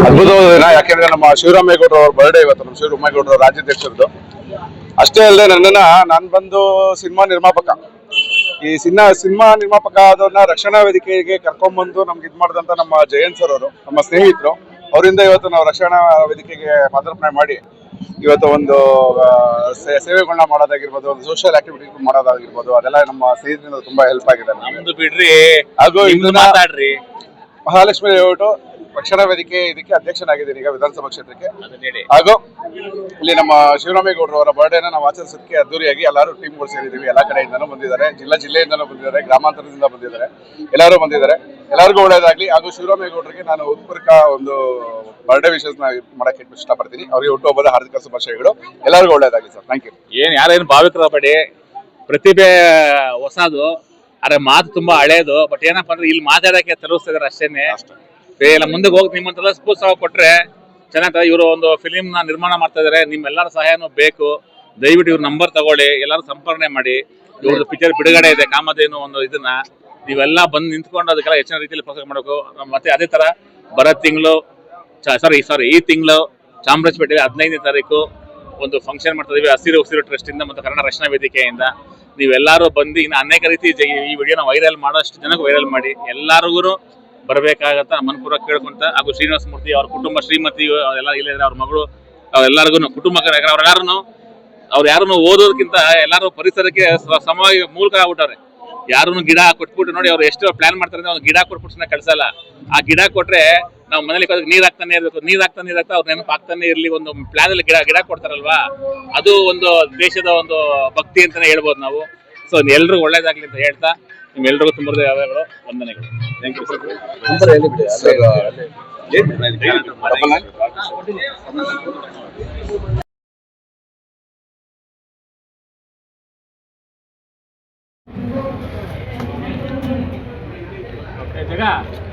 ಅದ್ಭುತವಾದ ದಿನ. ಯಾಕೆಂದ್ರೆ ನಮ್ಮ ಶಿವರಾಮೇಗೌಡರು ಅವ್ರ ಬರ್ಡೇ ಇವತ್ತು. ನಮ್ಮ ಶಿವರಾಮೇಗೌಡರು ರಾಜ್ಯಾಧ್ಯಕ್ಷರದ್ದು. ಅಷ್ಟೇ ಅಲ್ಲದೆ ನಾನು ಬಂದು ಸಿನಿಮಾ ನಿರ್ಮಾಪಕ. ಈ ಸಿನಿಮಾ ನಿರ್ಮಾಪಕ ಅದನ್ನ ರಕ್ಷಣಾ ವೇದಿಕೆಗೆ ಕರ್ಕೊಂಡ್ಬಂದು ನಮ್ಗೆ ಮಾಡಿದಂತ ನಮ್ಮ ಜಯಂತ್ ಸರ್ ಅವರು, ನಮ್ಮ ಸ್ನೇಹಿತರು. ಅವರಿಂದ ಇವತ್ತು ನಾವು ರಕ್ಷಣಾ ವೇದಿಕೆಗೆ ಪಾದಾರ್ಪಣೆ ಮಾಡಿ ಇವತ್ತು ಒಂದು ಸೇವೆಗಳನ್ನ ಮಾಡೋದಾಗಿರ್ಬೋದು, ಒಂದು ಸೋಷಿಯಲ್ ಆಕ್ಟಿವಿಟಿ ಮಾಡೋದಾಗಿರ್ಬೋದು, ಅದೆಲ್ಲ ನಮ್ಮ ಸ್ನೇಹಿತರಿಂದ ತುಂಬಾ ಹೆಲ್ಪ್ ಆಗಿದೆ. ನಮ್ದು ಬಿಡ್ರಿ, ಹಾಗೂ ಮಾತಾಡ್ರಿ. ಮಹಾಲಕ್ಷ್ಮಿ ಲೇಔಟ್ ರಕ್ಷಣಾ ವೇದಿಕೆ ಇದಕ್ಕೆ ಅಧ್ಯಕ್ಷನಾಗಿದ್ದೀನಿ ಈಗ ವಿಧಾನಸಭಾ ಕ್ಷೇತ್ರಕ್ಕೆ. ಹಾಗೂ ಇಲ್ಲಿ ನಮ್ಮ ಶಿವರಾಮೇಗೌಡರು ಅವರ ಬರ್ಡೇನ ನಾವು ಆಚರಿಸೋದಕ್ಕೆ ಅದ್ದೂರಿಯಾಗಿ ಎಲ್ಲರೂ ಟೀಮ್ಗಳು ಸೇರಿದ್ದೀವಿ. ಎಲ್ಲಾ ಕಡೆಯಿಂದನೂ ಬಂದಿದ್ದಾರೆ, ಜಿಲ್ಲೆಯಿಂದನೂ ಬಂದಿದ್ದಾರೆ, ಗ್ರಾಮಾಂತರದಿಂದ ಬಂದಿದ್ದಾರೆ, ಎಲ್ಲರೂ ಬಂದಿದ್ದಾರೆ. ಎಲ್ಲರಿಗೂ ಒಳ್ಳೇದಾಗ್ಲಿ. ಹಾಗೂ ಶಿವರಾಮೇಗೌಡರಿಗೆ ನಾನು ಉತ್ಪೂರ್ವಕ ಒಂದು ಬರ್ಡೇ ವಿಶಸ್ ಮಾಡಕ್ಕೆ ಇಷ್ಟಪಡ್ತೀನಿ. ಅವರಿಗೆ ಹುಟ್ಟುಹಬ್ಬದ ಹಾರ್ದಿಕ ಶುಭಾಶಯಗಳು. ಎಲ್ಲರಿಗೂ ಒಳ್ಳೇದಾಗ್ಲಿ ಸರ್. Thank you. ಯಾರೇನು ಭಾವಿಕರಬೇಡಿ, ಪ್ರತಿಭೆ ಹೊಸದು, ಆದ್ರೆ ಮಾತು ತುಂಬಾ ಹಳೇದು. ಬಟ್ ಏನಪ್ಪಾ ಅಂದ್ರೆ ಇಲ್ಲಿ ಮಾತಾಡಕ್ಕೆ ತಲುಪಿಸ್ತಿದಾರೆ ಅಷ್ಟೇನೆ. ಇಲ್ಲ ಮುಂದೆ ಹೋಗಿ ನಿಮ್ಮಂತೆಲ್ಲ ಪ್ರೋತ್ಸಾಹ ಕೊಟ್ರೆ ಚೆನ್ನಾಗ್ತದೆ. ಇವರು ಒಂದು ಫಿಲಿಮ್ ನ ನಿರ್ಮಾಣ ಮಾಡ್ತಾ ಇದಾರೆ. ನಿಮ್ಮೆಲ್ಲರ ಸಹಾಯನೂ ಬೇಕು. ದಯವಿಟ್ಟು ಇವ್ರ ನಂಬರ್ ತಗೊಳ್ಳಿ, ಎಲ್ಲರೂ ಸಂಪರ್ಕನೆ ಮಾಡಿ. ಇವ್ರದ್ದು ಪಿಕ್ಚರ್ ಬಿಡುಗಡೆ ಇದೆ, ಕಾಮಧೇನು ಒಂದು ಇದನ್ನ ನೀವೆಲ್ಲ ಬಂದು ನಿಂತ್ಕೊಂಡು ಅದಕ್ಕೆಲ್ಲ ಹೆಚ್ಚಿನ ರೀತಿಯಲ್ಲಿ ಪ್ರೋತ್ಸಾಹ ಮಾಡಬೇಕು. ಮತ್ತೆ ಅದೇ ತರ ಬರೋ ತಿಂಗಳು ಈ ತಿಂಗಳು ಚಾಮರಾಜಪೇಟೆಯಲ್ಲಿ 15ನೇ ತಾರೀಕು ಒಂದು ಫಂಕ್ಷನ್ ಮಾಡ್ತಾ ಇದೀವಿ. ಹಸಿರು ಉಸಿರು ಟ್ರಸ್ಟ್ ಇಂದ ಮತ್ತು ಕನ್ನಡ ರಕ್ಷಣಾ ವೇದಿಕೆಯಿಂದ. ನೀವೆಲ್ಲರೂ ಬಂದು ಇನ್ನು ಅನೇಕ ರೀತಿ ಈ ವಿಡಿಯೋನ ವೈರಲ್ ಮಾಡೋಷ್ಟು ಜನಕ್ಕೆ ವೈರಲ್ ಮಾಡಿ ಎಲ್ಲರಿಗೂ ಬರಬೇಕಾಗತ್ತ ಮನಪೂರ್ವಕ ಕೇಳ್ಕೊಂತ. ಹಾಗೂ ಶ್ರೀನಿವಾಸ ಮೂರ್ತಿ ಅವ್ರ ಕುಟುಂಬ, ಶ್ರೀಮತಿ ಎಲ್ಲ ಇಲ್ಲಿದ್ರೆ, ಅವ್ರ ಮಗಳು, ಎಲ್ಲರಿಗೂ ಕುಟುಂಬಕ್ಕೆ ಅವ್ರು ಯಾರನ್ನು ಓದೋದಕ್ಕಿಂತ ಎಲ್ಲರೂ ಪರಿಸರಕ್ಕೆ ಸಮವಾಗಿ ಮೂಲಕ ಆಗ್ಬಿಟ್ಟವ್ರೆ. ಯಾರನ್ನು ಗಿಡ ಕೊಟ್ಬಿಟ್ಟು ನೋಡಿ, ಅವ್ರು ಎಷ್ಟು ಪ್ಲಾನ್ ಮಾಡ್ತಾರೆ ಅಂದ್ರೆ, ಒಂದು ಗಿಡ ಕೊಟ್ಬಿಟ್ಟು ಕಳ್ಸಲ್ಲ. ಆ ಗಿಡ ಕೊಟ್ರೆ ನಾವು ಮನೇಲಿ ನೀರ್ ಹಾಕ್ತಾನೆ ಇರ್ಬೇಕು. ನೀರ್ ಹಾಕ್ತಾ ಅವ್ರ ನೆನಪು ಆಗ್ತಾನೆ ಇರ್ಲಿ. ಒಂದು ಪ್ಲಾನ್ ಅಲ್ಲಿ ಗಿಡ ಕೊಡ್ತಾರಲ್ವಾ, ಅದು ಒಂದು ದೇಶದ ಒಂದು ಭಕ್ತಿ ಅಂತಾನೆ ಹೇಳ್ಬೋದು ನಾವು. ಸೊ ಎಲ್ರಿಗೂ ಒಳ್ಳೇದಾಗ್ಲಿ ಅಂತ ಹೇಳ್ತಾ ನಿಮ್ಮೆಲ್ರಿಗೂ ತುಂಬ ಧನ್ಯವಾದಗಳು, ವಂದನೆಗಳು. Thank you.